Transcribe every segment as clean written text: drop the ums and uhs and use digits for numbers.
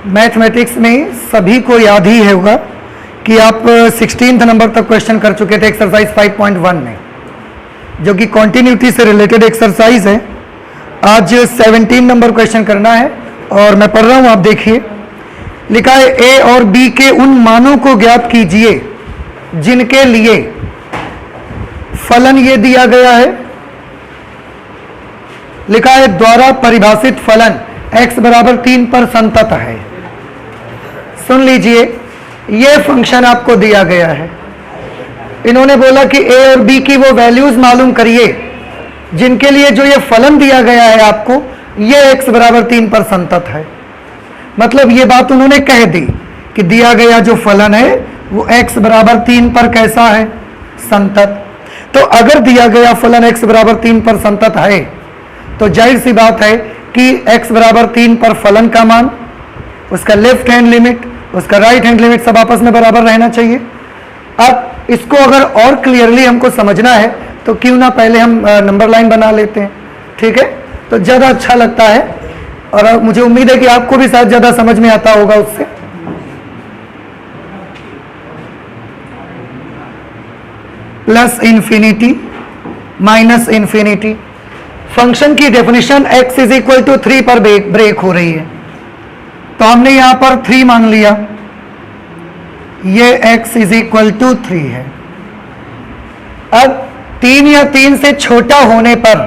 Mathematics में सभी को याद ही होगा कि आप 16th नंबर तक क्वेश्चन कर चुके थे एक्सरसाइज 5.1 में, जो कि कॉन्टिन्यूटी से रिलेटेड एक्सरसाइज है। आज 17 नंबर क्वेश्चन करना है और मैं पढ़ रहा हूं, आप देखिए। लिखा है ए और बी के उन मानों को ज्ञात कीजिए जिनके लिए फलन ये दिया गया है। लिखा है द्वारा परिभाषित फलन x बराबर 3 पर संतत है। सुन लीजिए, ये फंक्शन आपको दिया गया है। इन्होंने बोला कि a और b की वो वैल्यूज मालूम करिए जिनके लिए जो ये फलन दिया गया है आपको, ये x बराबर 3 पर संतत है। मतलब ये बात उन्होंने कह दी कि दिया गया जो फलन है वो x बराबर 3 पर कैसा है, संतत। तो अगर दिया गया फलन x बराबर 3 पर संतत है तो जाहिर सी बात है कि x बराबर 3 पर फलन का मान, उसका लेफ्ट हैंड लिमिट, उसका राइट हैंड लिमिट सब आपस में बराबर रहना चाहिए। अब इसको अगर और क्लियरली हमको समझना है तो क्यों ना पहले हम नंबर लाइन बना लेते हैं, ठीक है? तो ज़्यादा अच्छा लगता है और मुझे उम्मीद है कि आपको भी शायद ज़्यादा समझ में आता होगा उससे। Plus infinity minus infinity, function की definition x is equal to 3 पर ब्रेक हो रही है, तो हमने यहां पर 3 मान लिया, ये x इज इक्वल टू 3 है। अब 3 या 3 से छोटा होने पर,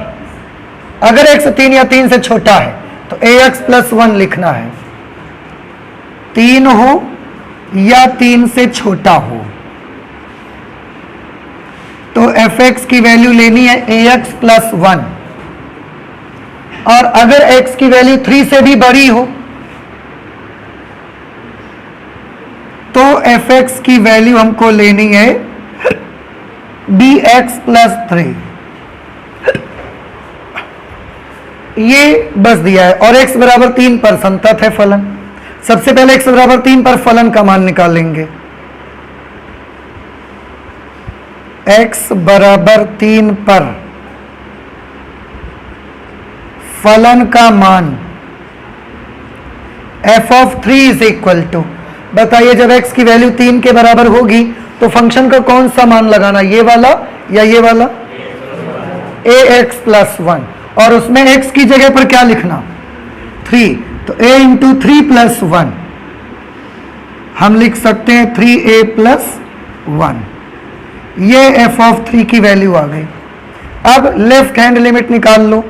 अगर x 3 या 3 से छोटा है तो ax प्लस 1 लिखना है। 3 हो या 3 से छोटा हो तो fx की वैल्यू लेनी है ax प्लस 1, और अगर x की वैल्यू 3 से भी बड़ी हो तो fx की वैल्यू हमको लेनी है bx प्लस 3। ये बस दिया है और x बराबर 3 पर संतत है फलन। सबसे पहले x बराबर 3 पर फलन का मान निकालेंगे। x बराबर 3 पर फलन का मान f of 3 is equal to, बताइए जब x की वैल्यू 3 के बराबर होगी तो फंक्शन का कौन सा मान लगाना, ये वाला या ये वाला, ax प्लस 1, और उसमें x की जगह पर क्या लिखना, 3, तो a इंटू 3 प्लस 1 हम लिख सकते हैं 3a प्लस 1। ये f ऑफ 3 की वैल्यू आ गई। अब लेफ्ट हैंड लिमिट निकाल लो।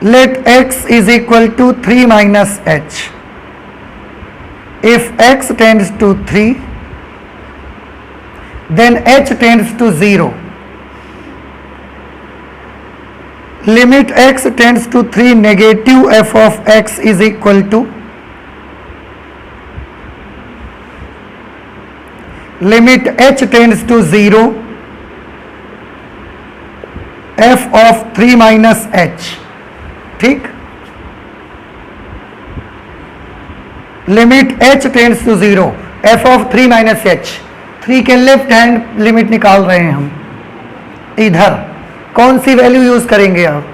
Let x is equal to 3 minus h. If x tends to 3, then h tends to 0. Limit x tends to 3, negative f of x is equal to limit h tends to 0, f of 3 minus h। ठीक, limit h tends to 0, f of 3 minus h। 3 के left hand limit निकाल रहे हैं हम। इधर कौन सी value use करेंगे आप,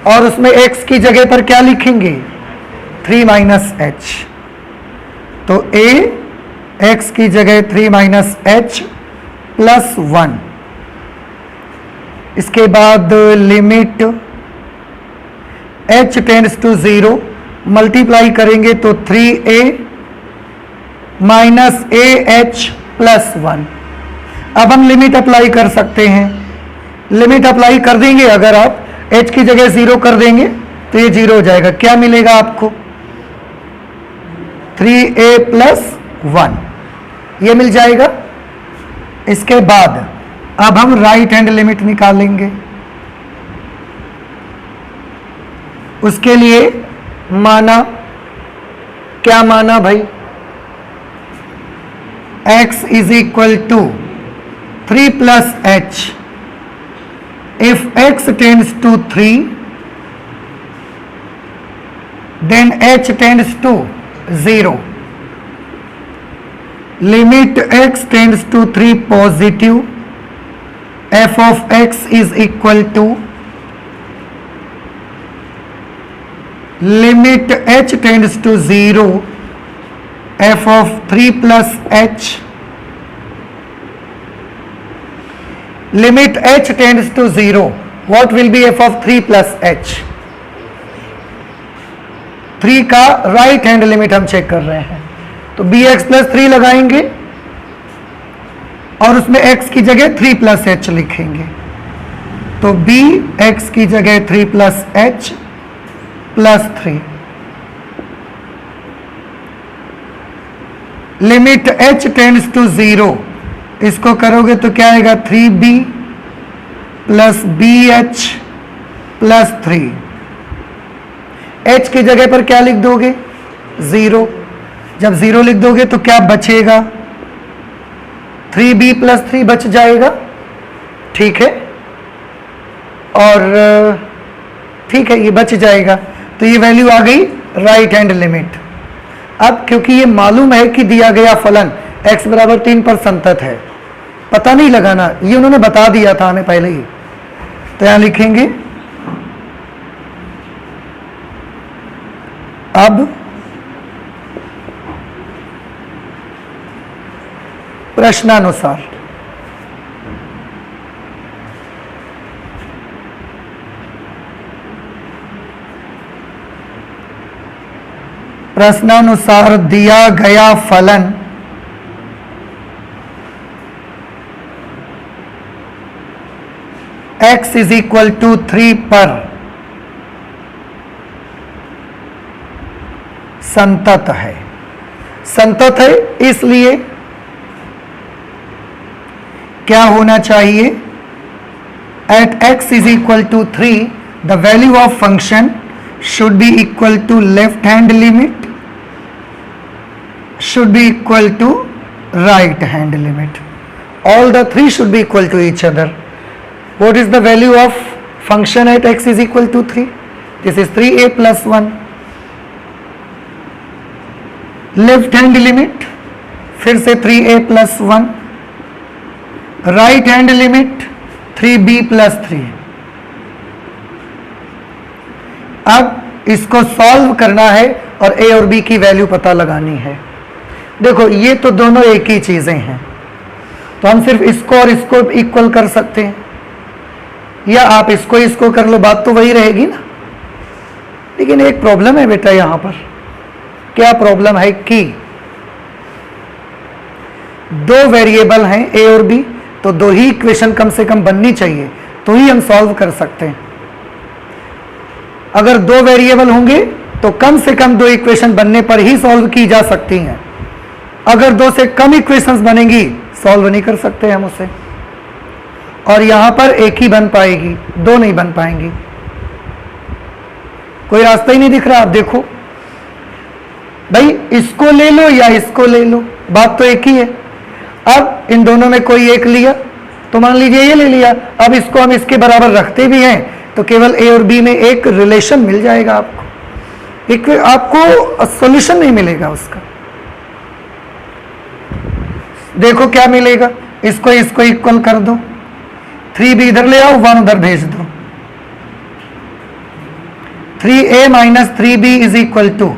और उसमें x की जगह पर क्या लिखेंगे, 3 माइनस h। तो a x की जगह 3 माइनस h प्लस 1। इसके बाद limit h tends to 0, multiply करेंगे तो 3a माइनस ah प्लस 1। अब हम लिमिट अप्लाई कर सकते हैं। लिमिट अप्लाई कर देंगे, अगर आप h की जगह 0 कर देंगे तो ये 0 हो जाएगा। क्या मिलेगा आपको, 3a प्लस 1, ये मिल जाएगा। इसके बाद अब हम राइट हैंड लिमिट निकालेंगे। उसके लिए माना, क्या माना भाई, x is equal to 3 plus h। If x tends to 3 then h tends to 0। Limit x tends to 3 positive, f of x is equal to limit h tends to 0 f of 3 plus h, limit h tends to 0, what will be f of 3 plus h? 3 का right hand limit हम check कर रहे हैं, तो bx plus 3 लगाएंगे और उसमें x की जगह 3 प्लस h लिखेंगे, तो bx की जगह 3 plus h plus 3, limit h tends to 0, इसको करोगे तो क्या आएगा 3b plus bh plus 3, h की जगह पर क्या लिख दोगे 0, जब 0 लिख दोगे तो क्या बचेगा 3b प्लस 3 बच जाएगा, ठीक है, और ठीक है ये बच जाएगा, तो ये वैल्यू आ गई राइट हैंड लिमिट। अब क्योंकि ये मालूम है कि दिया गया फलन x बराबर 3 पर संतत है, पता नहीं लगाना, ये उन्होंने बता दिया था हमें पहले ही, तो यहां लिखेंगे अब प्रश्नानुसार प्रश्नानुसार दिया गया फलन x इज इक्वल टू 3 पर संतत है। संतत है इसलिए क्या होना चाहिए, at x is equal to 3 the value of function should be equal to left hand limit, should be equal to right hand limit, all the three should be equal to each other. What is the value of function at x is equal to 3? This is 3a plus 1. Left hand limit फिर से 3a plus 1, right hand limit 3b plus 3. अब इसको solve करना है और a और b की value पता लगानी है। देखो ये तो दोनों एक ही चीजें हैं, तो हम सिर्फ इसको और इसको इक्वल कर सकते हैं, या आप इसको कर लो, बात तो वही रहेगी ना। लेकिन एक प्रॉब्लम है बेटा यहां पर, क्या प्रॉब्लम है कि दो वेरिएबल हैं a और b, तो दो ही इक्वेशन कम से कम बननी चाहिए तो ही हम सॉल्व कर सकते हैं। अगर दो वेरिएबल होंगे तो कम से कम दो इक्वेशन बनने पर ही सॉल्व की जा सकती हैं, अगर दो से कम इक्वेशंस बनेंगी सॉल्व नहीं कर सकते हम उसे, और यहां पर एक ही बन पाएगी, दो नहीं बन पाएंगी। कोई रास्ता ही नहीं दिख रहा, आप देखो भाई इसको ले लो या इसको ले लो, बात तो एक ही है। अब इन दोनों में कोई एक लिया तो मान लीजिए ये ले लिया, अब इसको हम इसके बराबर रखते भी हैं तो केवल a और b में एक रिलेशन मिल जाएगा आपको, एक आपको सॉल्यूशन नहीं मिलेगा उसका। देखो क्या मिलेगा, इसको इक्वल कर दो, 3b इधर ले आओ, 1 उधर भेज दो, 3a minus 3b is equal to,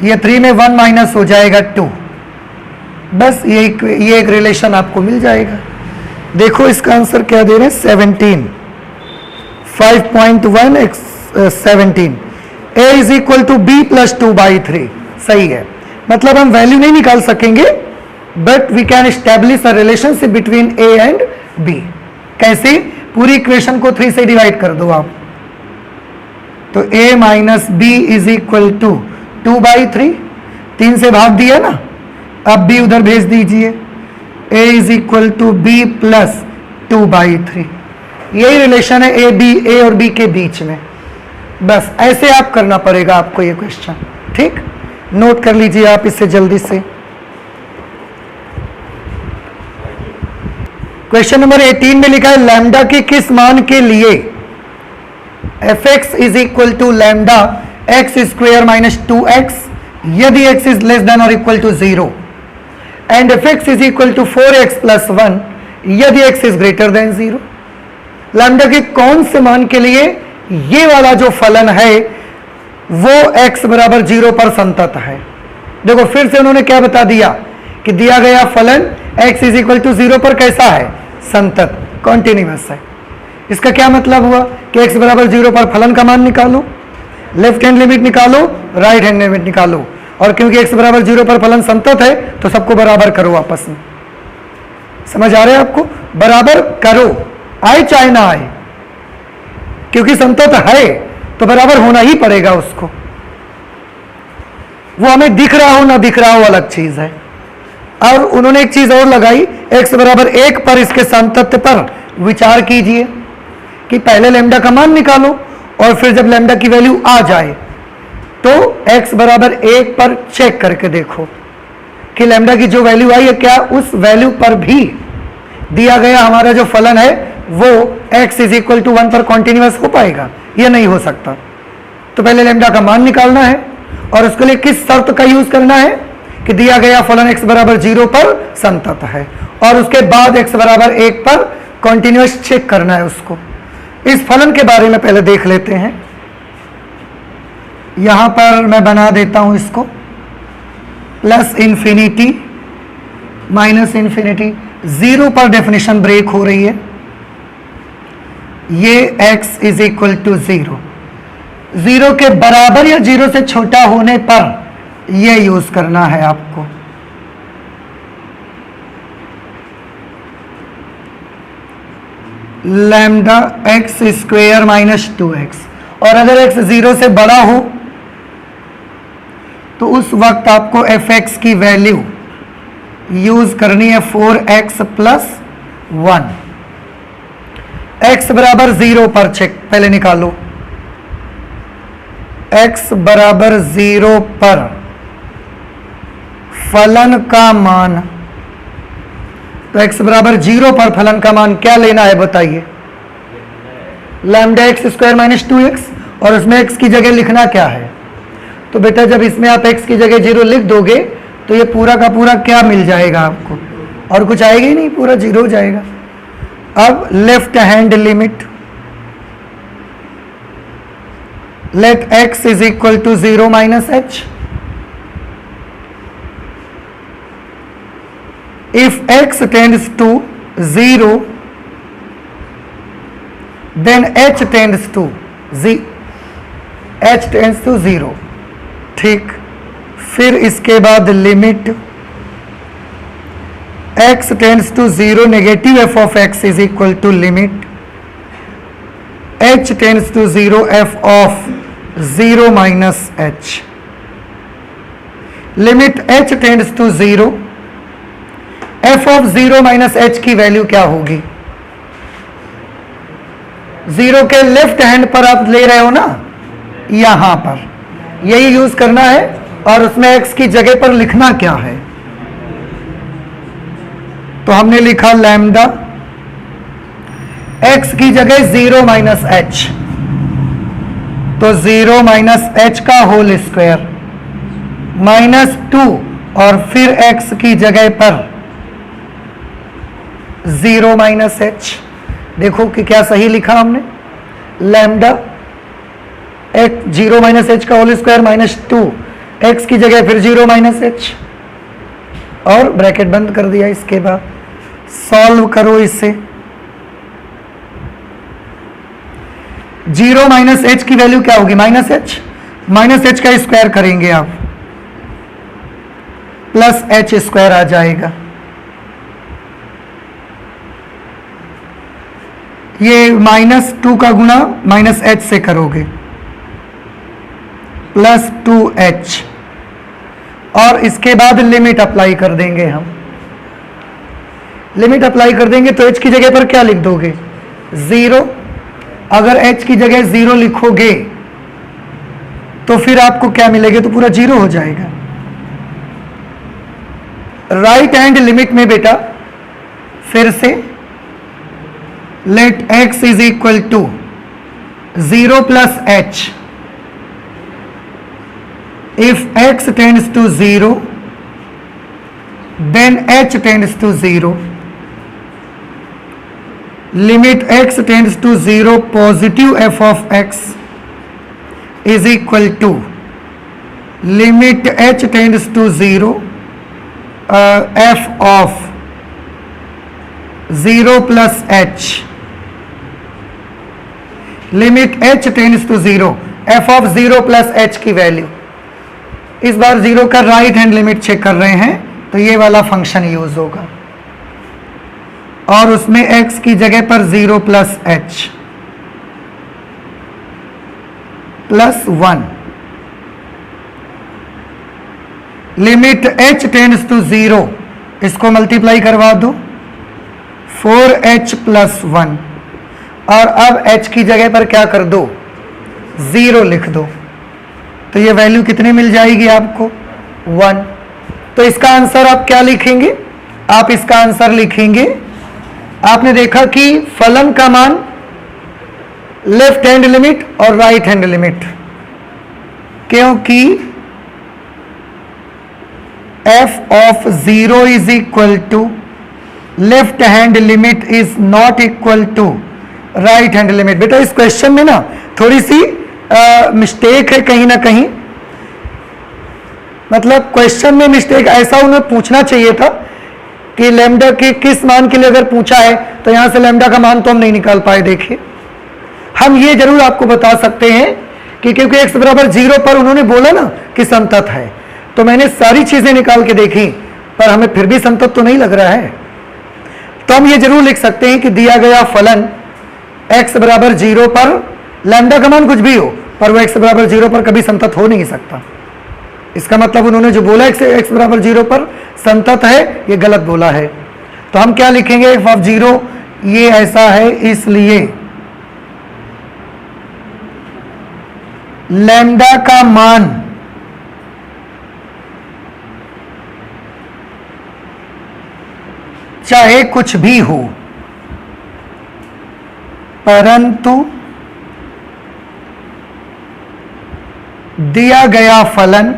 ये 3 में 1 माइनस हो जाएगा 2, बस ये एक रिलेशन आपको मिल जाएगा। देखो इसका आंसर क्या दे रहे हैं 17, 5.1 x 17, a is equal to b plus 2/3, सही है। मतलब हम वैल्यू नहीं निकाल सकेंगे but we can establish a relationship between a and b। कैसे, पूरी इक्वेशन को 3 से डिवाइड कर दो आप, तो a minus b is equal to 2/3, 3 से भाग दिया ना, अब b उधर भेज दीजिए, a is equal to b plus 2/3, यही रिलेशन है a और b के बीच में। बस ऐसे आप करना पड़ेगा आपको ये क्वेश्चन, ठीक, नोट कर लीजिए आप इसे जल्दी से। क्वेश्चन नंबर 18 में लिखा है लैम्डा के किस मान के लिए fx is equal to lambda x square minus 2x यदि x इज लेस देन और equal to 0 and fx is equal to 4x plus 1 यदि x is greater than 0। Lambda के कौन से मान के लिए ये वाला जो फलन है वो x बराबर 0 पर संतत है। देखो फिर से उन्होंने क्या बता दिया कि दिया गया फलन x इज इक्वल टू 0 पर कैसा है, संतत, कॉन्टिन्यूअस है। इसका क्या मतलब हुआ कि x बराबर 0 पर फलन का मान निकालो, लेफ्ट हैंड लिमिट निकालो, राइट हैंड लिमिट निकालो, और क्योंकि x बराबर 0 पर फलन संतत है तो सबको बराबर करो आपस में। समझ आ रहे हैं आपको, बराबर करो, आए चाहे ना आए, क्योंकि संतत है तो बराबर होना ही पड़ेगा उसको। वो हमें दिख रहा हो ना दिख रहा हो अलग चीज है। और उन्होंने एक चीज और लगाई, x बराबर 1 पर इसके संतत्व पर विचार कीजिए कि पहले लैम्डा का मान निकालो और फिर जब लैम्डा की वैल्यू आ जाए तो x बराबर 1 पर चेक करके देखो कि लैम्डा की जो वैल्यू आई है क्या उस वैल्यू पर भी दिया गया हमारा जो फलन है वो x इज इक्वल टू 1 पर कॉन्टिन्यूअस हो पाएगा, यह नहीं हो सकता। तो पहले लैम्डा का मान निकालना है और उसके लिए किस शर्त का यूज करना है कि दिया गया फलन x बराबर 0 पर संतत है, और उसके बाद x बराबर 1 पर कॉन्टिन्यूअस चेक करना है उसको। इस फलन के बारे में पहले देख लेते हैं। यहां पर मैं बना देता हूं इसको प्लस इंफिनिटी माइनस इंफिनिटी, 0 पर डेफिनेशन ब्रेक हो रही है। ये x इज इक्वल टू 0, 0 के बराबर या 0 से छोटा होने पर यह यूज करना है आपको। Lambda x square minus 2x, और अगर x 0 से बड़ा हो तो उस वक्त आपको fx की वैल्यू यूज करनी है 4x प्लस 1। x बराबर 0 पर चेक पहले निकालो, x बराबर 0 पर फलन का मान, तो x बराबर 0 पर फलन का मान क्या लेना है बताइए, lambda x square minus 2x, और उसमें x की जगह लिखना क्या है। तो बेटा जब इसमें आप x की जगह 0 लिख दोगे तो ये पूरा का पूरा क्या मिल जाएगा आपको, और कुछ आएगा ही नहीं, पूरा 0 हो जाएगा। अब left hand limit, let x is equal to 0 minus h। If x tends to 0 then h tends to 0। ठीक, फिर इसके बाद limit x tends to 0 negative f of x is equal to limit h tends to 0 f of 0 minus h। Limit h tends to 0 f of 0 minus h की value क्या होगी, 0 के left hand पर आप ले रहे हो ना, यहां पर यही यूज करना है, और उसमें x की जगह पर लिखना क्या है। तो हमने लिखा लैम्डा x की जगह 0 माइनस h, तो 0 माइनस h का होल स्क्वायर माइनस 2, और फिर x की जगह पर 0 माइनस h। देखो कि क्या सही लिखा हमने, लैम्डा x 0 माइनस h का होल स्क्वायर माइनस 2, x की जगह फिर 0 माइनस h, और ब्रैकेट बंद कर दिया। इसके बाद सॉल्व करो इसे, 0 माइनस h की वैल्यू क्या होगी, माइनस h का स्क्वायर करेंगे आप, प्लस h स्क्वायर आ जाएगा। ये माइनस 2 का गुणा माइनस h से करोगे, प्लस 2h, और इसके बाद लिमिट अप्लाई कर देंगे हम। लिमिट अप्लाई कर देंगे तो h की जगह पर क्या लिख दोगे, 0। अगर h की जगह 0 लिखोगे तो फिर आपको क्या मिलेगा, तो पूरा 0 हो जाएगा। राइट हैंड लिमिट में बेटा फिर से let x is equal to 0 plus h। If x tends to 0 then h tends to 0। limit x tends to 0 positive f of x is equal to limit h tends to 0 f of 0 plus h, limit h tends to 0 f of 0 plus h की value. इस बार 0 का right hand limit check कर रहे हैं तो ये वाला फंक्शन यूज होगा और उसमें x की जगह पर 0 plus h plus 1, limit h tends to 0, इसको मल्टीप्लाई करवा दो 4h प्लस 1 और अब h की जगह पर क्या कर दो 0 लिख दो, तो ये वैल्यू कितनी मिल जाएगी आपको 1। तो इसका आंसर आप क्या लिखेंगे, आप इसका आंसर लिखेंगे, आपने देखा कि फलन का मान लेफ्ट हैंड लिमिट और राइट हैंड लिमिट, क्योंकि f of 0 is equal to left hand limit is not equal to right hand limit. बेटा इस क्वेश्चन में ना थोड़ी सी मिस्टेक है कहीं ना कहीं, मतलब क्वेश्चन में मिस्टेक, ऐसा उन्हें पूछना चाहिए था कि लैम्डा के किस मान के लिए अगर पूछा है तो यहां से लैम्डा का मान तो हम नहीं निकाल पाए। देखिए हम ये जरूर आपको बता सकते हैं कि क्योंकि x बराबर 0 पर उन्होंने बोला ना कि संतत है, तो मैंने सारी चीजें निकाल के देखी पर हमें फिर भी संतत तो नहीं लग रहा है, तो हम ये जरूर लिख सकते हैं कि दिया गया फलन x बराबर 0 पर लैम्डा का मान कुछ भी हो पर वो x बराबर 0 पर कभी संतत हो नहीं सकता। इसका मतलब उन्होंने जो बोला x बराबर 0 पर संतत है ये गलत बोला है। तो हम क्या लिखेंगे, f ऑफ 0 ये ऐसा है इसलिए लैम्डा का मान चाहे कुछ भी हो परंतु दिया गया फलन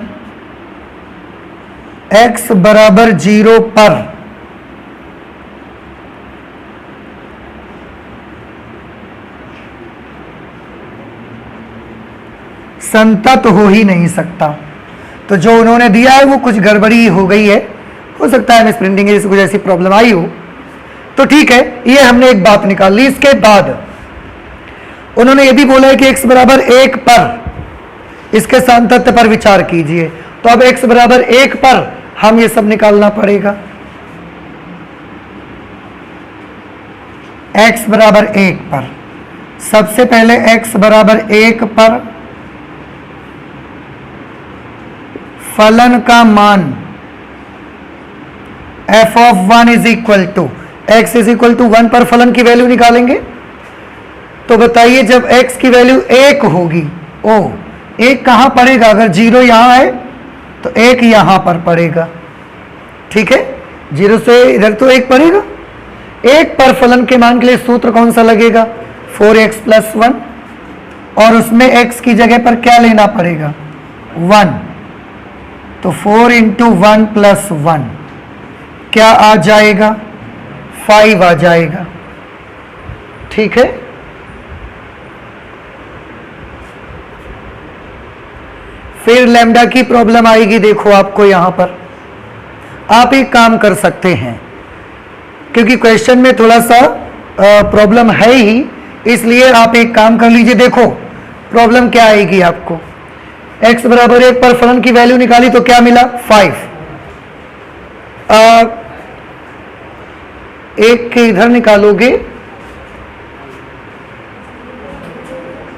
x बराबर 0 पर संतत हो ही नहीं सकता। तो जो उन्होंने दिया है वो कुछ गड़बड़ी हो गई है, हो सकता है मिस प्रिंटिंग से कुछ ऐसी प्रॉब्लम आई हो, तो ठीक है, ये हमने एक बात निकाल ली। इसके बाद उन्होंने ये भी बोला है कि x बराबर 1 पर इसके सांतत्य पर विचार कीजिए, तो अब x बराबर 1 पर हम ये सब निकालना पड़ेगा। x बराबर 1 पर सबसे पहले x बराबर 1 पर फलन का मान f of 1 is equal to x is equal to 1 पर फलन की वैल्यू निकालेंगे। तो बताइए जब x की वैल्यू 1 होगी, ओ 1 कहां पड़ेगा, अगर 0 यहां है तो 1 यहां पर पड़ेगा, ठीक है, 0 से इधर तो 1 पड़ेगा। 1 पर फलन के मान के लिए सूत्र कौन सा लगेगा, 4x प्लस 1, और उसमें x की जगह पर क्या लेना पड़ेगा 1, तो 4 इंटू 1 प्लस 1 क्या आ जाएगा 5 आ जाएगा, ठीक है। फिर लैम्डा की प्रॉब्लम आएगी, देखो आपको यहां पर आप एक काम कर सकते हैं, क्योंकि क्वेश्चन में थोड़ा सा प्रॉब्लम है ही, इसलिए आप एक काम कर लीजिए। देखो प्रॉब्लम क्या आएगी आपको, x बराबर 1 पर फलन की वैल्यू निकाली तो क्या मिला 5, 1 के इधर निकालोगे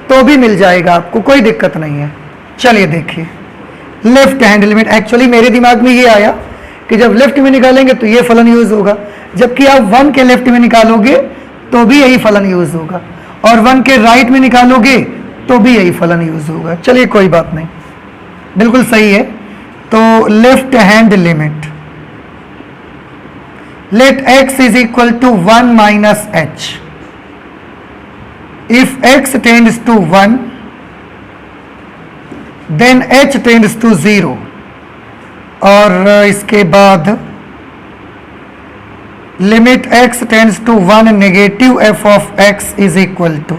तो भी मिल जाएगा आपको, कोई दिक्कत नहीं है। चलिए देखिए लेफ्ट हैंड लिमिट, एक्चुअली मेरे दिमाग में ये आया कि जब लेफ्ट में निकालेंगे तो ये फलन यूज होगा, जबकि आप 1 के लेफ्ट में निकालोगे तो भी यही फलन यूज होगा, और 1 के राइट में निकालोगे तो भी यही फलन यूज होगा। चलिए कोई बात नहीं, बिल्कुल सही है। तो left hand limit let x is equal to 1 minus h, if x tends to 1 then h tends to 0, और इसके बाद limit x tends to 1 negative f of x is equal to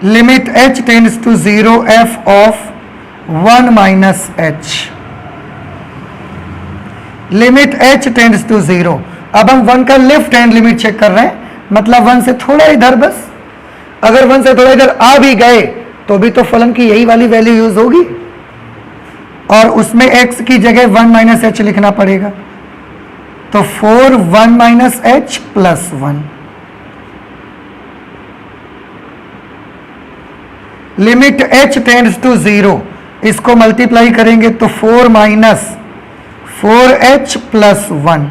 limit h tends to 0 f of 1 minus h, limit h tends to 0। अब हम 1 का left hand limit check कर रहे हैं, मतलब 1 से थोड़ा इधर, बस अगर 1 से थोड़ा इधर आ भी गए तो भी तो फलन की यही वाली वैल्यू यूज होगी, और उसमें x की जगह 1 माइनस h लिखना पड़ेगा। तो 4 1 minus h plus 1, limit h tends to 0, इसको मल्टीप्लाई करेंगे तो 4 माइनस 4h प्लस 1,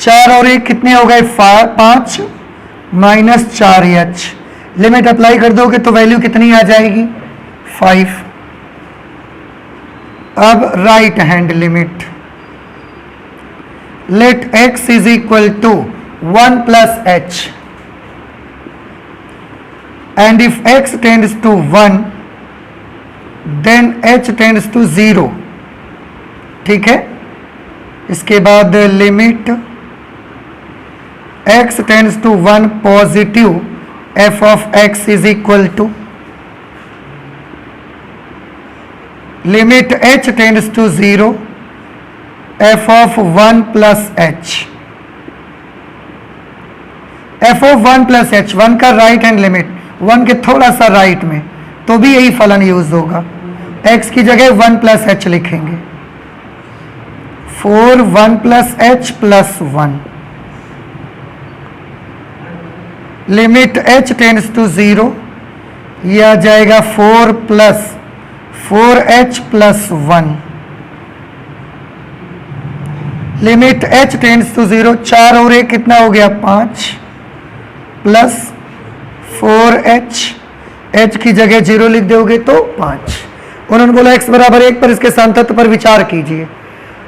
चार और एक कितने हो गए 5 माइनस 4h, लिमिट अप्लाई कर दोगे तो वैल्यू कितनी आ जाएगी 5। अब right hand limit, let x is equal to 1 plus h and if x tends to 1 then h tends to 0, ठीक है। इसके बाद limit x tends to 1 positive f of x is equal to limit h tends to 0 f of 1 plus h, f of 1 plus h, 1 का right hand limit 1 के थोड़ा सा right में, तो भी यही फलन यूज होगा, x की जगह 1 प्लस h लिखेंगे, 4 1 plus h plus 1, limit h tends to 0, यह आ जाएगा 4 plus 4h plus 1, limit h tends to 0, 4 और 1 कितना हो गया 5 प्लस 4h, h की जगह 0 लिख दोगे तो 5। उन्होंने बोला x बराबर 1 पर इसके सांतत्य पर विचार कीजिए,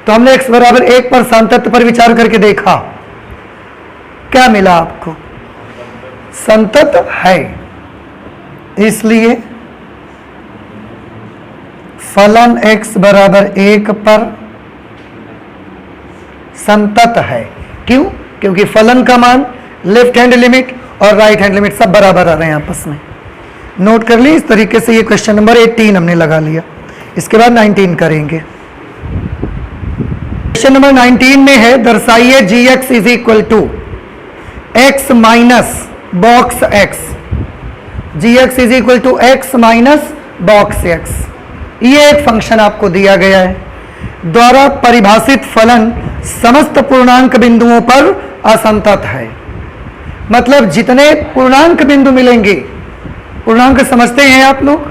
तो हमने x बराबर 1 पर सांतत्य पर विचार करके देखा, क्या मिला आपको, संतत है, इसलिए फलन x बराबर 1 पर संतत है। क्यों? क्योंकि फलन का मान लेफ्ट हैंड लिमिट और राइट हैंड लिमिट सब बराबर आ रहे हैं आपस में। नोट कर ली, इस तरीके से ये क्वेश्चन नंबर 18 हमने लगा लिया। इसके बाद 19 करेंगे। क्वेश्चन नंबर 19 में है, दर्शाइए gx is equal to x minus box x, gx is equal to x minus box x। ये एक फंक्शन आपको दिया गया है, द्वारा परिभाषित फलन समस्त पूर्णांक बिंदुओं पर असंतत है। मतलब जितने पूर्णांक बिंदु मिलेंगे, पूर्णांक समझते हैं आप लोग?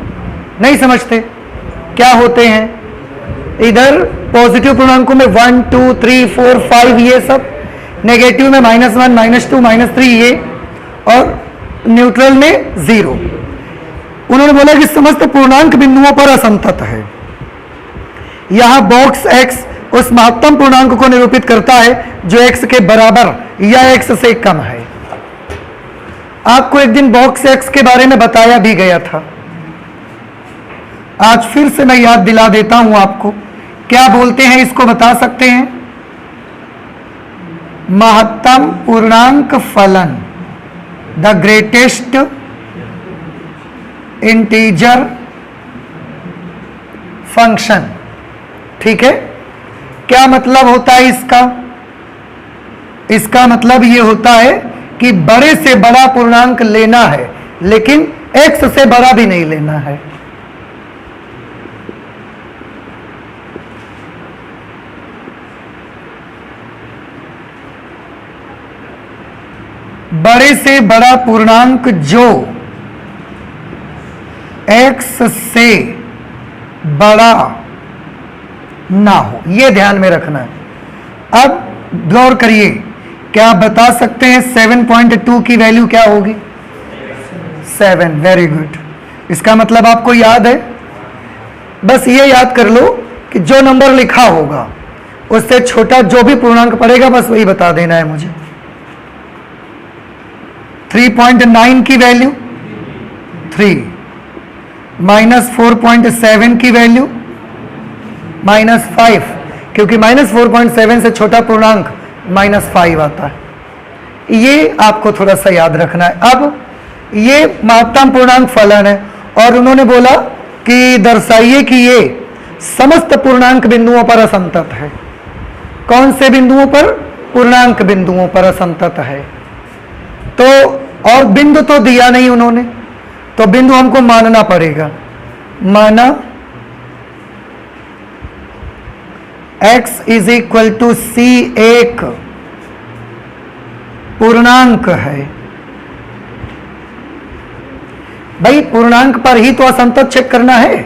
नहीं समझते? क्या होते हैं? इधर पॉजिटिव पूर्णांकों में 1 2 3 4 5 ये सब, नेगेटिव में -1 -2 -3 ये, और न्यूट्रल में 0। उन्होंने बोला कि समस्त पूर्णांक बिंदुओं पर असंतत है। यहां बॉक्स x उस महत्तम पूर्णांक को निरूपित करता है जो x के बराबर या x से कम है। आपको एक दिन बॉक्स x के बारे में बताया भी गया था, आज फिर से मैं याद दिला देता हूं आपको। क्या बोलते हैं इसको, बता सकते हैं? महत्तम पूर्णांक फलन, द ग्रेटेस्ट इंटीजर फंक्शन। ठीक है, क्या मतलब होता है इसका? इसका मतलब यह होता है कि बड़े से बड़ा पूर्णांक लेना है, लेकिन x से बड़ा भी नहीं लेना है। बड़े से बड़ा पूर्णांक जो x से बड़ा ना हो, यह ध्यान में रखना है। अब गौर करिए, क्या आप बता सकते हैं 7.2 की वैल्यू क्या होगी? 7। Very good. इसका मतलब आपको याद है? बस ये याद कर लो कि जो नंबर लिखा होगा उससे छोटा जो भी पूर्णांक पड़ेगा बस वही बता देना है मुझे। 3.9 की वैल्यू 3, -4.7 की वैल्यू -5, क्योंकि -4.7 से छोटा पूर्णांक -5 आता है। ये आपको थोड़ा सा याद रखना है। अब ये महत्तम पूर्णांक फलन है और उन्होंने बोला कि दर्शाइए कि ये समस्त पूर्णांक बिंदुओं पर असंतत है। कौन से बिंदुओं पर? पूर्णांक बिंदुओं पर असंतत है। तो और बिंदु तो दिया नहीं उन्होंने, तो बिंदु हमको मानना पड़ेगा। माना x = c एक पूर्णांक है। भाई पूर्णांक पर ही तो असंतत चेक करना है,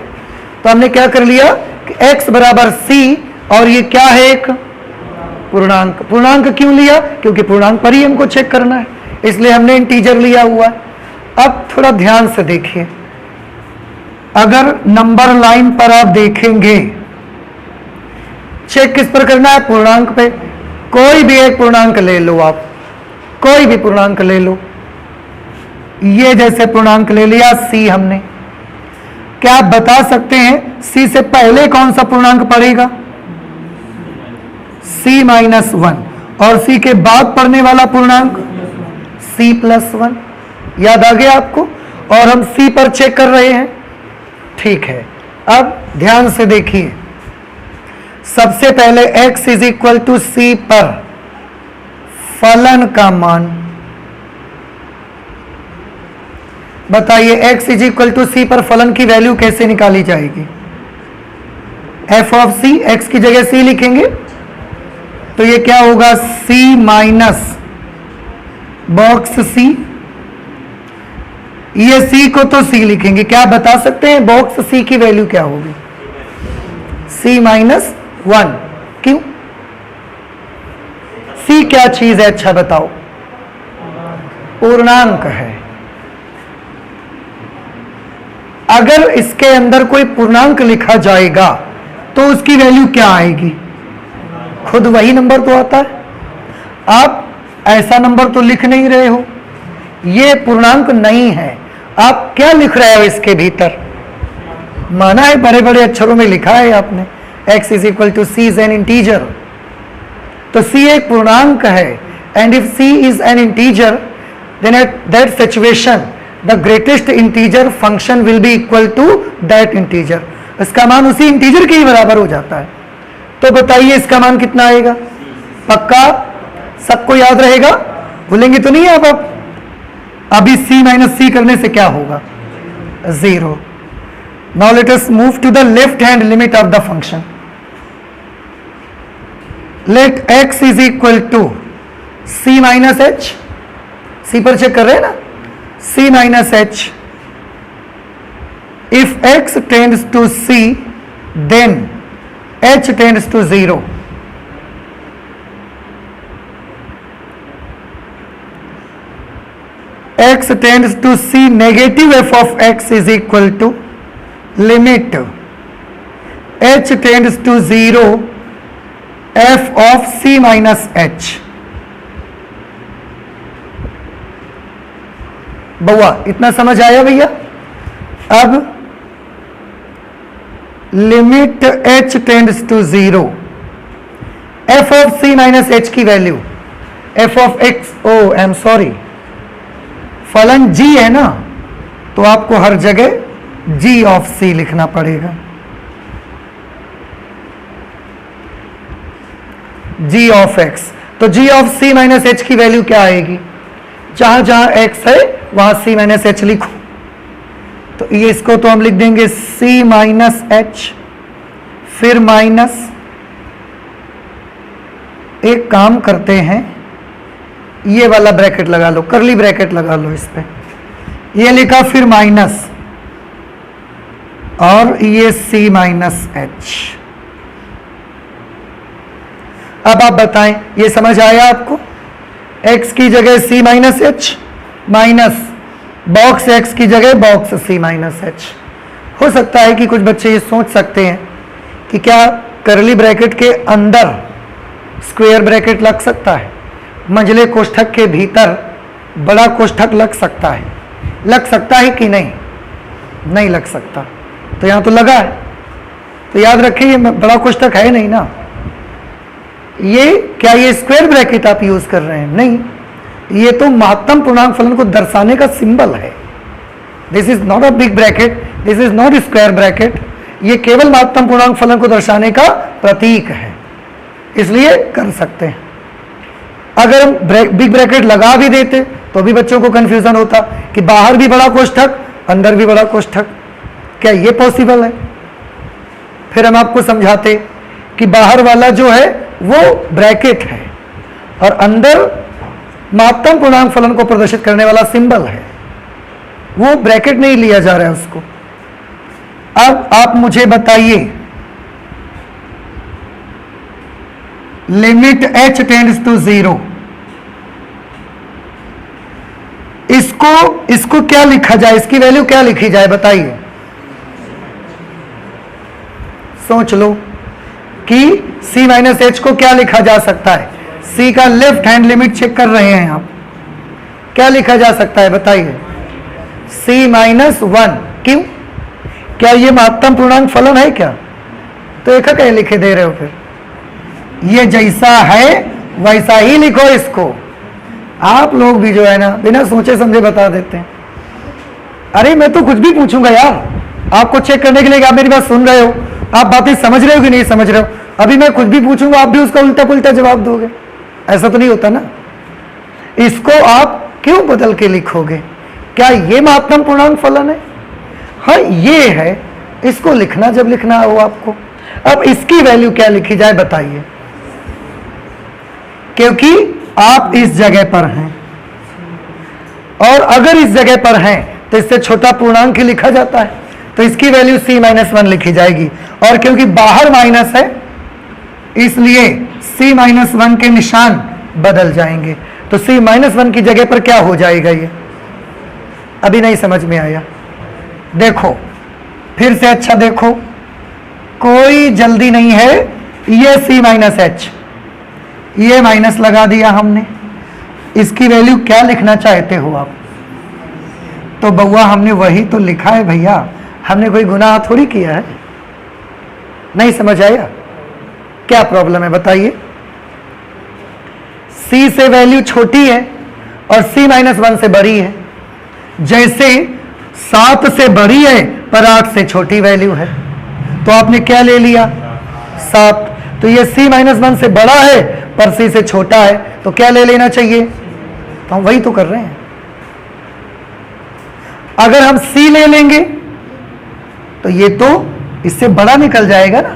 तो हमने क्या कर लिया कि x बराबर c और ये क्या है? एक पूर्णांक। पूर्णांक क्यों लिया? क्योंकि पूर्णांक पर ही हमको चेक करना है, इसलिए हमने इंटीजर लिया हुआ है। अब थोड़ा ध्यान से देखिए, अगर नंबर लाइन पर आप देखेंगे, चेक किस पर करना है? पूर्णांक पे। कोई भी एक पूर्णांक ले लो, आप कोई भी पूर्णांक ले लो। ये जैसे पूर्णांक ले लिया c हमने, क्या आप बता सकते हैं c से पहले कौन सा पूर्णांक पड़ेगा? c-1। और c के बाद पढ़ने वाला पूर्णांक c+1। याद आ गया आपको? और हम c पर चेक कर रहे हैं। ठीक है, अब ध्यान से देखिए, सबसे पहले x = c पर फलन का मान बताइए। x = c पर फलन की वैल्यू कैसे निकाली जाएगी? f ऑफ c, x की जगह c लिखेंगे तो ये क्या होगा? c minus box c। ये c को तो c लिखेंगे, क्या बता सकते हैं बॉक्स c की वैल्यू क्या होगी? c-1। क्यों? c क्या चीज है? अच्छा बताओ। पूर्णांक है। अगर इसके अंदर कोई पूर्णांक लिखा जाएगा तो उसकी वैल्यू क्या आएगी? खुद वही नंबर तो आता है। आप ऐसा नंबर तो लिख नहीं रहे हो, ये पूर्णांक नहीं है। आप क्या लिख रहे हो इसके भीतर? माना है बड़े बड़े अक्षरों में लिखा है आपने, x = c is an integer। तो c एक पूर्णांक है, and if c is an integer then at that situation the greatest integer function will be equal to that integer। इसका मान उसी इंटीजर के ही बराबर हो जाता है। तो बताइए इसका मान कितना आएगा? पक्का सबको याद रहेगा? भूलेंगे तो नहीं आप? अभी c-c करने से क्या होगा? 0। Now let us move to the left hand limit of the function। Let x = c-h। c पर चेक कर रहे हैं ना? c-h। If x tends to c then h tends to 0। x tends to c negative f of x = limit h tends to 0 f of c-h। बउआ इतना समझ आया भैया? अब limit h tends to 0, f of c-h की value f of x, oh I am sorry, फलन g है ना, तो आपको हर जगह g ऑफ c लिखना पड़ेगा। g ऑफ x, तो g ऑफ c-h की वैल्यू क्या आएगी? जहां जहां x है वहां c-h लिखो। तो ये इसको तो हम लिख देंगे c-h, फिर माइनस, एक काम करते हैं, ये वाला ब्रैकेट लगा लो, करली ब्रैकेट लगा लो इस पे, ये लिखा, फिर माइनस, और ये c-h। अब आप बताएं, ये समझ आया आपको? x की जगह c-h माइनस बॉक्स x की जगह बॉक्स c-h। हो सकता है कि कुछ बच्चे ये सोच सकते हैं कि क्या करली ब्रैकेट के अंदर स्क्वायर ब्रैकेट लग सकता है, मंझले कोष्ठक के भीतर बड़ा कोष्ठक लग सकता है कि नहीं? नहीं लग सकता। तो यहाँ तो लगा है, तो याद रखिए ये बड़ा कोष्ठक है नहीं ना, ये क्या ये स्क्वायर ब्रैकेट आप यूज कर रहे हैं? नहीं, ये तो महत्तम पूर्णांक फलन को दर्शाने का सिंबल है। This is not a big bracket, this is not square bracket, ये केवल महत्तम पूर्णांक फलन को दर्शाने का प्रतीक है, इसलिए कर सकते हैं। अगर हम बिग ब्रैकेट लगा भी देते तो भी बच्चों को कंफ्यूजन होता कि बाहर भी बड़ा कोष्ठक अंदर भी बड़ा कोष्ठक, क्या ये पॉसिबल है? फिर हम आपको समझाते कि बाहर वाला जो है वो ब्रैकेट है और अंदर महत्तम पूर्णांक फलन को प्रदर्शित करने वाला सिंबल है, वो ब्रैकेट नहीं लिया जा रहा है उसको। अब आप मुझे बताइए, लिमिट h टेंड्स टू 0, इसको क्या लिखा जाए, इसकी वैल्यू क्या लिखी जाए बताइए? सोच लो कि c माइनस एच को क्या लिखा जा सकता है। c का लेफ्ट हैंड लिमिट चेक कर रहे हैं आप, क्या लिखा जा सकता है बताइए? c minus 1। क्यों? क्या ये महत्तम पूर्णांक फलन है क्या? तो एक कहीं लिखे दे रहे हो? फिर ये जैसा है वैसा ही लिखो इसको। आप लोग भी जो है ना बिना सोचे समझे बता देते हैं। अरे मैं तो कुछ भी पूछूंगा यार, आपको चेक करने के लिए कि आप मेरी बात सुन रहे हो, आप बातें समझ रहे हो कि नहीं समझ रहे हो। अभी मैं कुछ भी पूछूंगा आप भी उसका उल्टा पुल्टा जवाब दोगे, ऐसा तो नहीं होता ना। इसको आप क्यों बदल के लिखोगे? क्या ये महत्तम पूर्णांक फलन है? हाँ ये है, इसको लिखना जब लिखना हो आपको। अब इसकी वैल्यू क्या लिखी जाए बताइए? क्योंकि आप इस जगह पर हैं और अगर इस जगह पर हैं तो इससे छोटा पूर्णांक ही लिखा जाता है, तो इसकी वैल्यू c माइनस 1 लिखी जाएगी। और क्योंकि बाहर माइनस है इसलिए c माइनस 1 के निशान बदल जाएंगे, तो c माइनस 1 की जगह पर क्या हो जाएगा? ये अभी नहीं समझ में आया? देखो फिर से अच्छा देखो, कोई जल्दी नहीं है। ये c माइनस एच, ये माइनस लगा दिया हमने, इसकी वैल्यू क्या लिखना चाहते हो आप? तो बउआ हमने वही तो लिखा है भैया, हमने कोई गुनाह थोड़ी किया है। नहीं समझ आया? क्या प्रॉब्लम है बताइए? c से वैल्यू छोटी है और c माइनस 1 से बड़ी है। जैसे 7 से बड़ी है पर 8 से छोटी वैल्यू है, तो आपने क्या ले लिया? 7। तो ये c माइनस 1 से बड़ा है पर c से छोटा है, तो क्या ले लेना चाहिए? तो हम वही तो कर रहे हैं। अगर हम c ले लेंगे तो ये तो इससे बड़ा निकल जाएगा ना,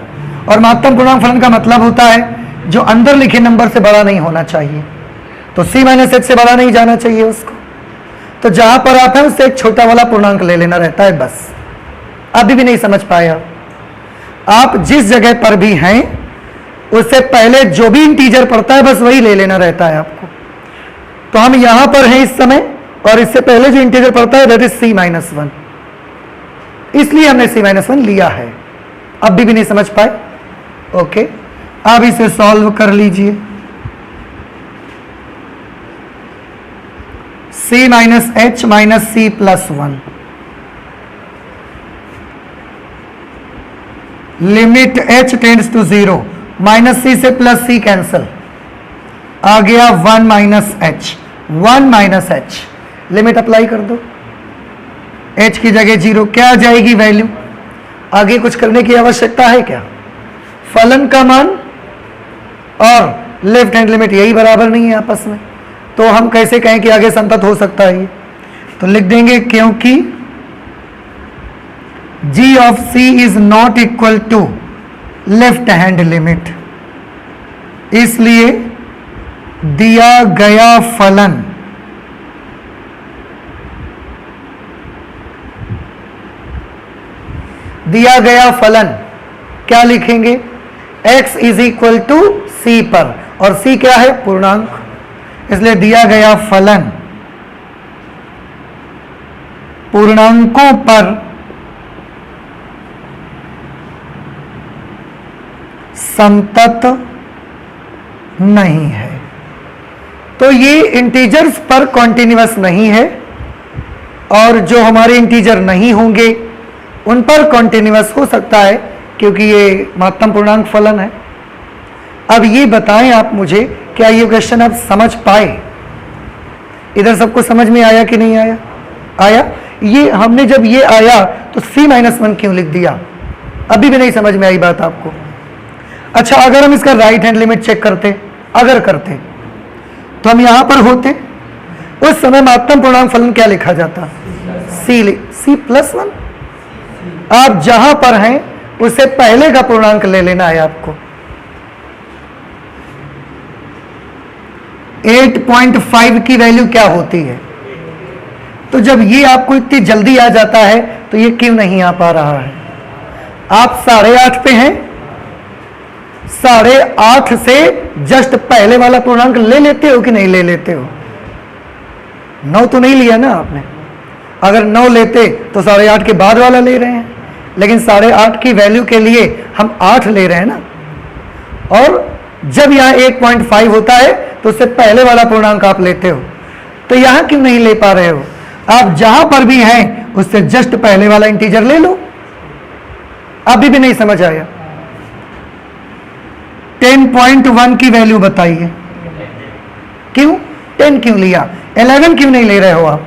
और महत्तम पूर्णांक फलन का मतलब होता है जो अंदर लिखे नंबर से बड़ा नहीं होना चाहिए, तो c माइनस एच से बड़ा नहीं जाना चाहिए उसको। तो जहां पर आप हैं उससे एक छोटा वाला पूर्णांक ले लेना रहता है बस। अभी भी नहीं समझ पाया? आप जिस जगह पर भी हैं उससे पहले जो भी इंटीजर पड़ता है बस वही ले लेना रहता है आपको। तो हम यहां पर हैं इस समय और इससे पहले जो इंटीजर पड़ता है दैट इज c माइनस 1, इसलिए हमने c माइनस 1 लिया है। अभी भी नहीं समझ पाए? ओके, अब इसे सॉल्व कर लीजिए। c minus h minus c plus 1, limit h tends to 0, minus c से प्लस c कैंसल, आ गया 1 minus h, 1 minus h, limit apply कर दो, h की जगह 0, क्या आ जाएगी वैल्यू? आगे कुछ करने की आवश्यकता है क्या? फलन का मान और लेफ्ट हैंड लिमिट यही बराबर नहीं है आपस में, तो हम कैसे कहें कि आगे संतत हो सकता है ये? तो लिख देंगे क्योंकि g of c is not equal to left hand limit, इसलिए दिया गया फलन क्या लिखेंगे? x is equal to c पर, और c क्या है? पूर्णांक, इसलिए दिया गया फलन पूर्णांकों पर संतत नहीं है। तो ये इंटीजर्स पर कॉन्टिन्यूअस नहीं है, और जो हमारे इंटीजर नहीं होंगे उन पर कॉन्टिन्यूअस हो सकता है, क्योंकि ये महत्तम पूर्णांक फलन है। अब ये बताएं आप मुझे, क्या ये क्वेश्चन आप समझ पाए? इधर सबको समझ में आया कि नहीं आया? आया। ये हमने जब ये आया तो c-1 क्यों लिख दिया? अभी भी नहीं समझ में आई बात आपको? अच्छा, अगर हम इसका राइट हैंड लिमिट चेक करते, अगर करते तो हम यहां पर होते, उस समय महत्तम पूर्णांक फलन क्या लिखा जाता? c+1। आप जहां पर हैं उससे पहले का पूर्णांक ले लेना है आपको। 8.5 की वैल्यू क्या होती है? तो जब ये आपको इतनी जल्दी आ जाता है तो ये क्यों नहीं आ पा रहा है? आप 8.5 पे हैं, 8.5 से जस्ट पहले वाला पूर्णांक ले लेते हो कि नहीं ले लेते हो? 9 तो नहीं लिया ना आपने। अगर 9 लेते तो 8.5 के बाद वाला ले रहे हैं, लेकिन 8.5 की वैल्यू के लिए हम 8 ले रहे हैं ना। और जब यहां 8.5 होता है तो उससे पहले वाला पूर्णांक आप लेते हो, तो यहां क्यों नहीं ले पा रहे हो? आप जहां पर भी हैं उससे जस्ट पहले वाला इंटीजर ले लो। अभी भी नहीं समझ आया? 10.1 की वैल्यू बताइए, क्यों 10 क्यों लिया? 11 क्यों नहीं ले रहे हो आप?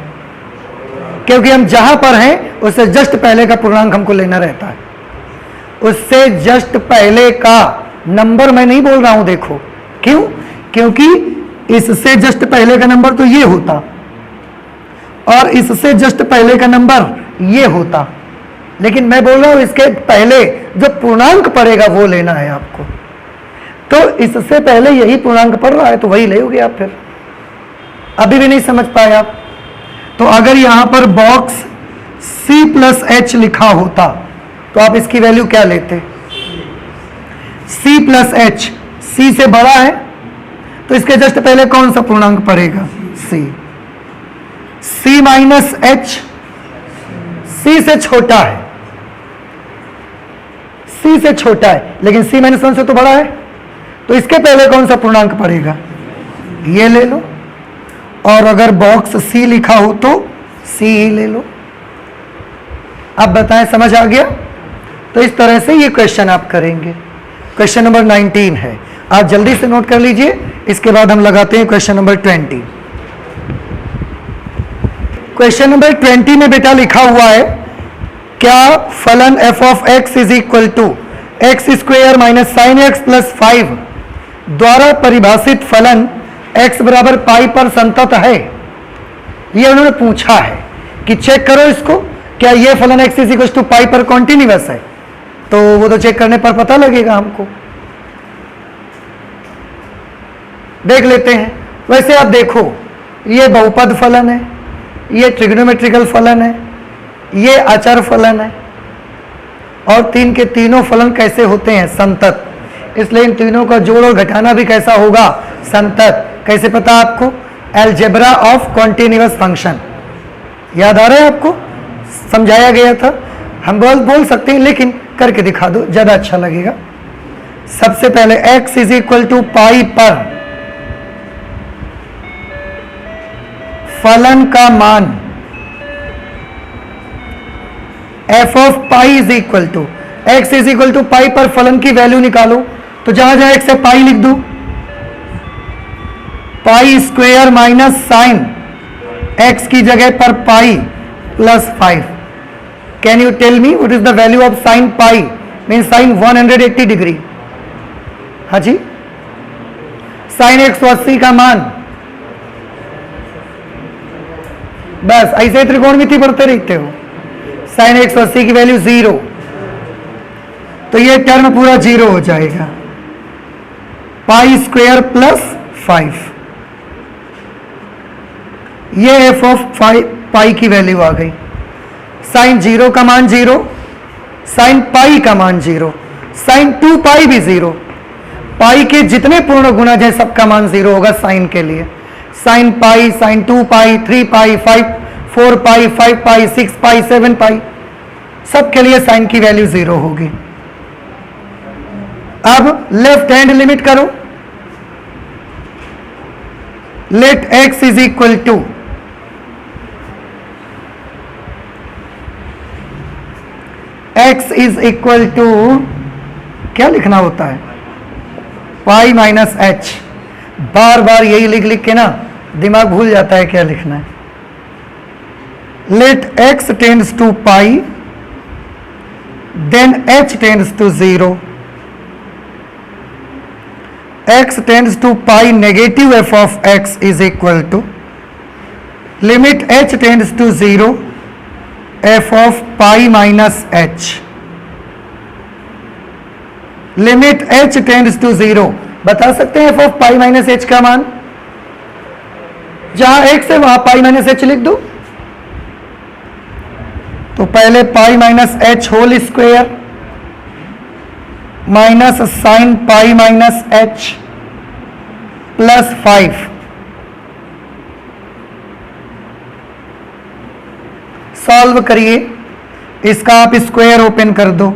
क्योंकि हम जहां पर हैं उससे जस्ट पहले का पूर्णांक हमको लेना रहता है। उससे जस्ट पहले का नंबर मैं नहीं बोल रहा हूं, देखो क्यों? क्योंकि इससे जस्ट पहले का नंबर तो ये होता और इससे जस्ट पहले का नंबर ये होता, लेकिन मैं बोल रहा हूं इसके पहले जो पूर्णांक पड़ेगा वो लेना है आपको। तो इससे पहले यही पूर्णांक पड़ रहा है तो वही लेोगे आप। फिर अभी भी नहीं समझ पाए आप? तो अगर यहां पर बॉक्स c+h लिखा होता तो आप इसकी वैल्यू क्या लेते? c+h, c से बड़ा है तो इसके जस्ट पहले कौन सा पूर्णांक पड़ेगा? c। c-h c से छोटा है, c से छोटा है, लेकिन c-1 से तो बड़ा है, तो इसके पहले कौन सा पूर्णांक पड़ेगा? ये ले लो। और अगर बॉक्स c लिखा हो तो c ही ले लो। अब बताएं, समझ आ गया? तो इस तरह से ये क्वेश्चन आप करेंगे। क्वेश्चन नंबर 19 है, आप जल्दी से नोट कर लीजिए, इसके बाद हम लगाते हैं क्वेश्चन नंबर 20। क्वेश्चन नंबर 20 में बेटा लिखा हुआ है, क्या फलन f(x) is equal to x² minus sine x plus 5 द्वारा परिभाषित फलन x बराबर पाई पर संतत है? ये उन्होंने पूछा है कि चेक करो इसको, क्या ये फलन x is equal to pi पर कॉन्टिन्यूअस है? तो वो तो चेक करने पर पता लगेगा हमको। देख लेते हैं। वैसे आप देखो, ये बहुपद फलन है, ये ट्रिग्नोमेट्रिकल फलन है, ये अचर फलन है, और तीन के तीनों फलन कैसे होते हैं? संतत। इसलिए इन तीनों का जोड़ और घटाना भी कैसा होगा? संतत। कैसे पता आपको? अलजेब्रा ऑफ कॉन्टिन्यूअस फंक्शन याद आ रहा है आपको? समझाया गया था। हम बोल सकते हैं, लेकिन करके दिखा दो, ज्यादा अच्छा लगेगा। सबसे पहले x is equal to pi पर फलन का मान f of pi is equal to x is equal to pi पर फलन की वैल्यू निकालो। तो जहां जहां x है पाई लिख दो, pi square minus sine x की जगह पर pi plus 5। Can you tell me what is the value of sine pi? Mean sine 180 degree. हाँ जी, साइन 180 का मान। बस ऐसे त्रिकोणमिति पढ़ते रहते हो। साइन 180 की वैल्यू 0, तो ये टर्म पूरा 0 हो जाएगा। पाई स्क्वायर प्लस 5, ये एफ ऑफ पाई की वैल्यू आ गई। साइन 0 का मान 0, साइन पाई का मान 0, साइन 2 पाई भी 0। पाई के जितने पूर्ण गुणज है सबका मान 0 होगा साइन के लिए। साइन पाई, साइन 2 पाई, 3 पाई, 4 पाई, 5 पाई, 6 पाई, 7 पाई, सब के लिए साइन की वैल्यू 0 होगी। अब लेफ्ट हैंड लिमिट करो। Let x is equal to x is equal to क्या लिखना होता है? Pi minus H. बार बार यही लिख लिख के ना दिमाग भूल जाता है क्या लिखना है। Let x tends to pi then h tends to 0। x tends to pi negative f of x is equal to limit h tends to 0 f of pi minus h। Limit h tends to 0, बता सकते हैं f of pi minus h का मान? जहां x है वहां पाई minus h लिख दो। तो पहले pi minus h whole square minus sine pi minus h plus 5। Solve करिए, इसका आप स्क्वायर ओपन कर दो।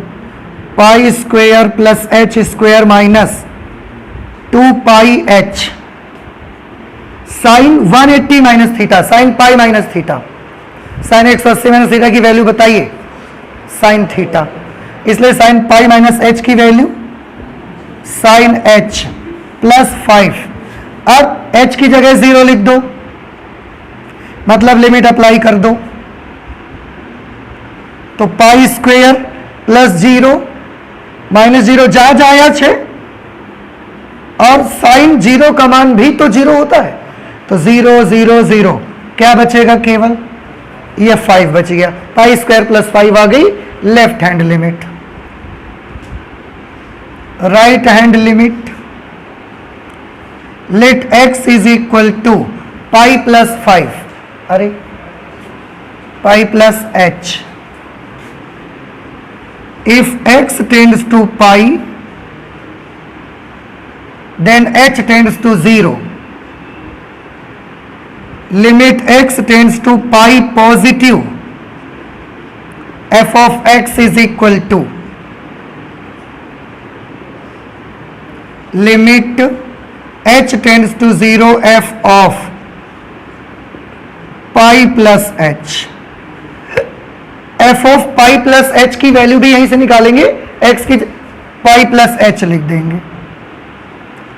Pi square plus h square minus 2 pi h sine 180 minus theta, sine pi minus theta. Sine 180 minus theta की value बताइए, sine theta, इसलिए sine pi minus h की value sine h plus 5। अब h की जगह 0 लिख दो, मतलब लिमिट अप्लाई कर दो। तो पाई स्क्वायर प्लस 0 माइनस 0 जहां जहां h है, और साइन 0 का मान भी तो 0 होता है, तो 0 0 0 क्या बचेगा? केवल ये 5 बच गया। पाई स्क्वायर प्लस 5 आ गई left hand limit. Right hand limit, let x is equal to pi plus 5, अरे pi plus h। If x tends to pi, then h tends to 0. Limit x tends to pi positive, f of x is equal to limit h tends to 0 f of pi plus h। f of pi plus h की value भी यहीं से निकालेंगे, x की पाई plus h लिख देंगे।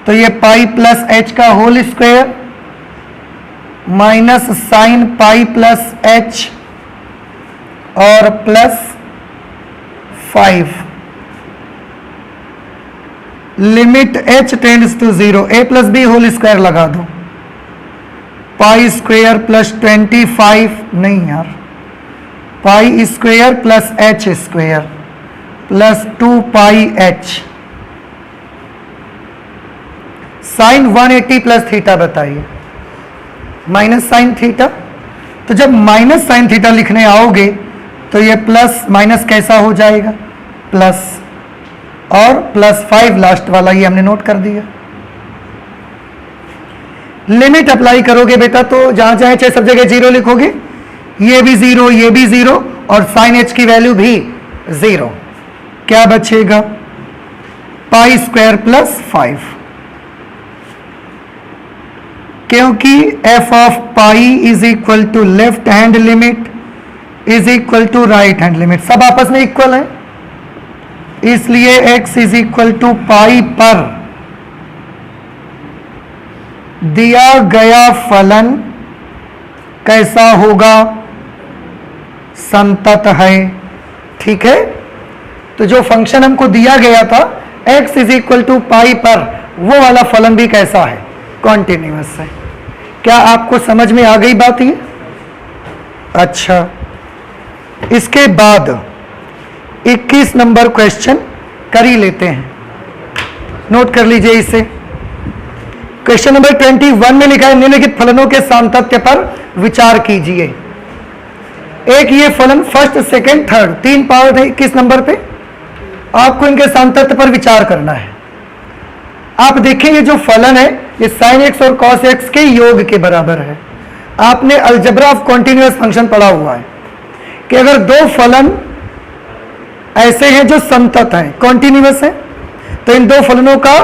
तो ये पाई प्लस h का whole square minus sine pi plus h और plus 5। Limit h tends to 0, a plus b whole square लगा दो। पाई स्क्वायर प्लस 25, नहीं यार, pi square plus h square plus 2 pi h sine 180 plus theta बताइए, minus sine theta. तो जब minus sine theta लिखने आओगे तो ये प्लस माइनस कैसा हो जाएगा? प्लस, और प्लस 5 लास्ट वाला, ये हमने नोट कर दिया। लिमिट अप्लाई करोगे बेटा तो जहां जहां चाहे सब जगह 0 लिखोगे, ये भी 0, ये भी 0, और साइन h की वैल्यू भी 0। क्या बचेगा? पाई स्क्वायर प्लस 5, क्योंकि f of pi is equal to left hand limit is equal to right hand limit, सब आपस में इक्वल है, इसलिए x is equal to pi पर दिया गया फलन कैसा होगा? संतत है। ठीक है, तो जो फंक्शन हमको दिया गया था x is equal to pi पर, वो वाला फलन भी कैसा है? कॉन्टिन्यूअस है। क्या आपको समझ में आ गई बात ये? अच्छा, इसके बाद 21 नंबर क्वेश्चन कर ही लेते हैं, नोट कर लीजिए इसे। क्वेश्चन नंबर 21 में लिखा है निम्नलिखित फलनों के सामंतत्य पर विचार कीजिए। एक ये फलन फर्स्ट, सेकंड, थर्ड, 3 पावर है 21 नंबर पे, आपको इनके सामंतत्य पर विचार करना है। आप देखेंगे जो फलन है ये साइन एक्स और कॉस एक्स के योग के बराबर है। आपने अलजेब्रा ऑफ कॉन्टिन्यूअस फंक्शन पढ़ा हुआ है कि अगर दो फलन ऐसे हैं जो समतत हैं, कॉन्टिन्यूअस हैं, तो इन दो फलनों का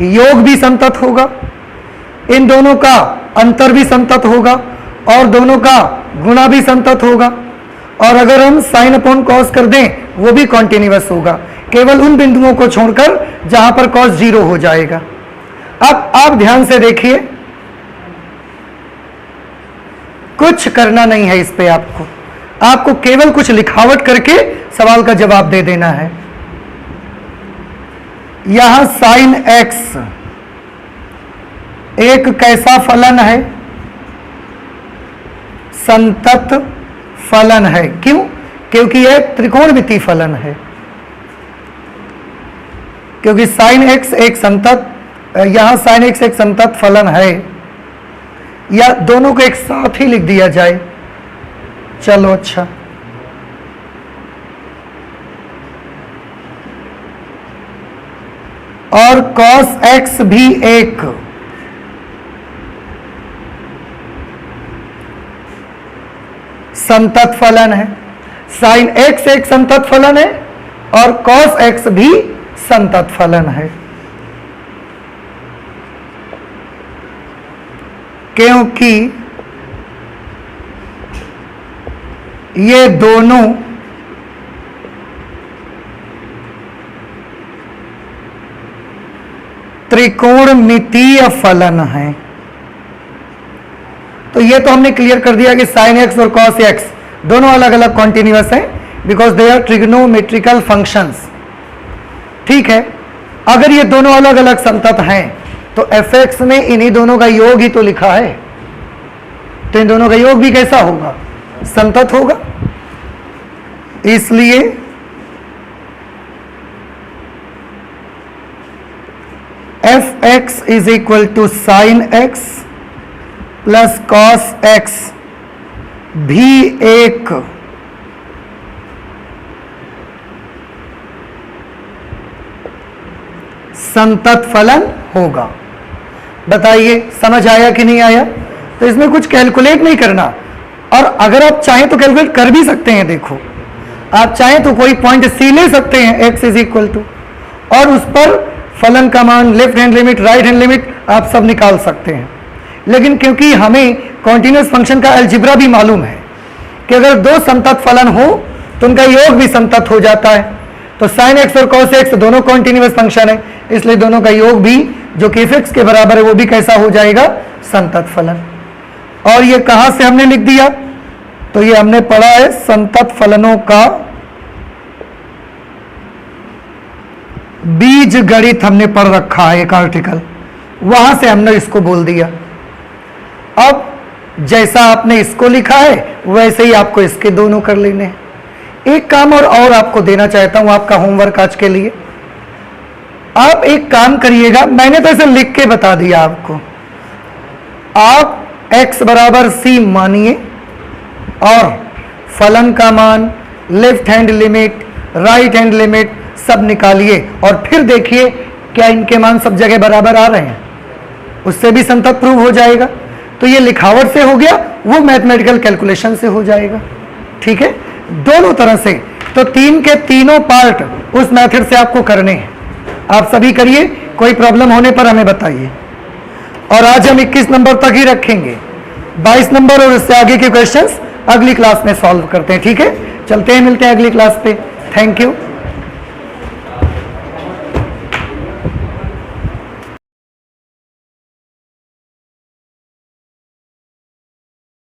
योग भी समतत होगा, इन दोनों का अंतर भी समतत होगा, और दोनों का गुणा भी समतत होगा। और अगर हम साइन अपॉन कॉस कर दें वो भी कॉन्टिन्यूअस होगा, केवल उन बिंदुओं को छोड़कर जहां पर कॉस 0 हो जाएगा। अब आप ध्यान से देखिए, कुछ करना नहीं है इस पे, आपको केवल कुछ लिखावट करके सवाल का जवाब दे देना है। यहां साइन एक्स एक कैसा फलन है? संतत फलन है। क्यों? क्योंकि यह त्रिकोणमितीय फलन है, क्योंकि साइन एक्स एक संतत, यहां साइन एक्स एक संतत फलन है। या दोनों को एक साथ ही लिख दिया जाए, चलो अच्छा। और cos x भी एक संतत फलन है। sin x एक संतत फलन है और cos x भी संतत फलन है, क्योंकि ये दोनों त्रिकोणमितीय फलन है। तो ये तो हमने क्लियर कर दिया कि साइन एक्स और कॉस एक्स दोनों अलग अलग कॉन्टिन्यूअस हैं, because they are trigonometrical functions. ठीक है, अगर ये दोनों अलग अलग संतत हैं तो एफ एक्स में इन्हीं दोनों का योग ही तो लिखा है, तो इन दोनों का योग भी कैसा होगा? संतत होगा। इसलिए f x is equal to sine x plus cos x भी एक संतत फलन होगा। बताइए समझ आया कि नहीं आया? तो इसमें कुछ कैलकुलेट नहीं करना, और अगर आप चाहें तो कैलकुलेट कर भी सकते हैं। देखो, आप चाहें तो कोई पॉइंट सी ले सकते हैं x इज इक्वल टू, और उस पर फलन का मान, left hand limit, right hand limit आप सब निकाल सकते हैं। लेकिन क्योंकि हमें कॉन्टिन्यूअस फंक्शन का अलजेब्रा भी मालूम है कि अगर दो संतत फलन हो तो उनका योग भी संतत हो जाता है, तो साइन एक्स और कॉस एक्स दोनों कॉन्टिन्यूअस फंक्शन है, इसलिए दोनों का योग भी जो कि एफ एक्स के बराबर है वो भी कैसा हो जाएगा? संतत फलन। और ये कहां से हमने लिख दिया? तो ये हमने पढ़ा है संतत फलनों का बीज गणित, हमने पढ़ रखा है एक आर्टिकल, वहां से हमने इसको बोल दिया। अब जैसा आपने इसको लिखा है वैसे ही आपको इसके दोनों कर लेने हैं। एक काम और आपको देना चाहता हूं, आपका होमवर्क आज के लिए। आप एक काम करिएगा, मैंने तो ऐसे लिख के बता दिया आपको। आप x बराबर c मानिए और फलन का मान, left hand limit, right hand limit सब निकालिए, और फिर देखिए क्या इनके मान सब जगह बराबर आ रहे हैं, उससे भी संतत प्रूव हो जाएगा। तो ये लिखावट से हो गया, वो मैथमेटिकल कैलकुलेशन से हो जाएगा। ठीक है, दोनों तरह से। तो तीन के तीनों पार्ट उस मेथड से आपको करने हैं, आप सभी करिए, कोई प्रॉब्लम होने पर हमें बताइए। और आज हम 21 नंबर तक ही रखेंगे, 22 नंबर और इससे आगे के क्वेश्चंस अगली क्लास में सॉल्व करते हैं। ठीक है, चलते हैं, मिलते हैं अगली क्लास पे। Thank you.